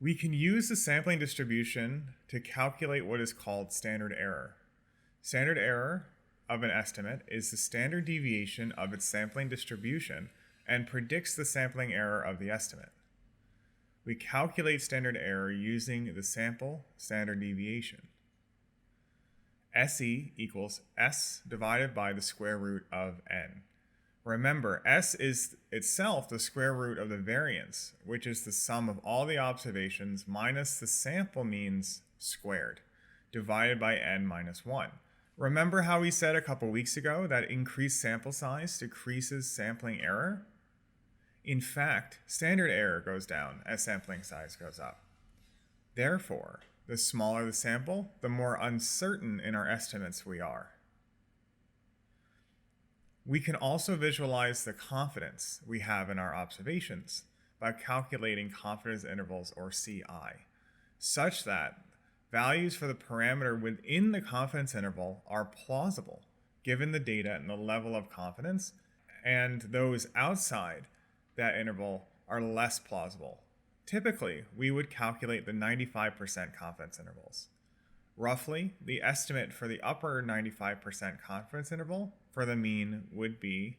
We can use the sampling distribution to calculate what is called standard error. Standard error of an estimate is the standard deviation of its sampling distribution and predicts the sampling error of the estimate. We calculate standard error using the sample standard deviation. SE equals S divided by the square root of n. Remember, S is itself the square root of the variance, which is the sum of all the observations minus the sample means squared, divided by n minus 1. Remember how we said a couple weeks ago that increased sample size decreases sampling error? In fact, standard error goes down as sampling size goes up. Therefore, the smaller the sample, the more uncertain in our estimates we are. We can also visualize the confidence we have in our observations by calculating confidence intervals, or CI, such that values for the parameter within the confidence interval are plausible given the data and the level of confidence, and those outside that interval are less plausible. Typically, we would calculate the 95% confidence intervals. Roughly, the estimate for the upper 95% confidence interval for the mean would be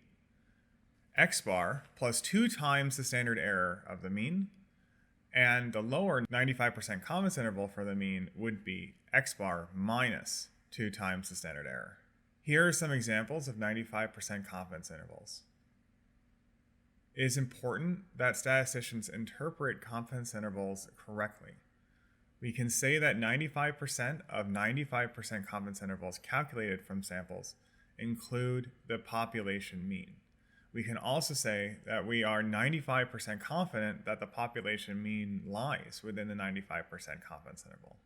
x bar plus 2 times the standard error of the mean, and the lower 95% confidence interval for the mean would be x bar minus 2 times the standard error. Here are some examples of 95% confidence intervals. It is important that statisticians interpret confidence intervals correctly. We can say that 95% of 95% confidence intervals calculated from samples include the population mean. We can also say that we are 95% confident that the population mean lies within the 95% confidence interval.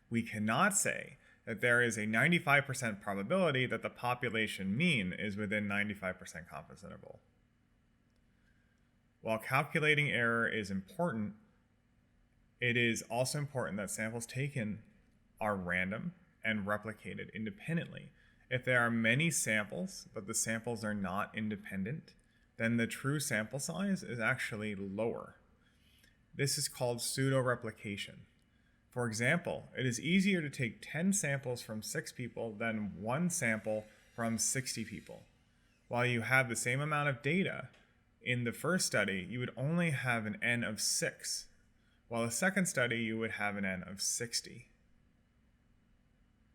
We cannot say that there is a 95% probability that the population mean is within 95% confidence interval. While calculating error is important, it is also important that samples taken are random and replicated independently. If there are many samples, but the samples are not independent, then the true sample size is actually lower. This is called pseudoreplication. For example, it is easier to take 10 samples from 6 people than 1 sample from 60 people. While you have the same amount of data, in the first study, you would only have an N of 6, while the second study, you would have an N of 60.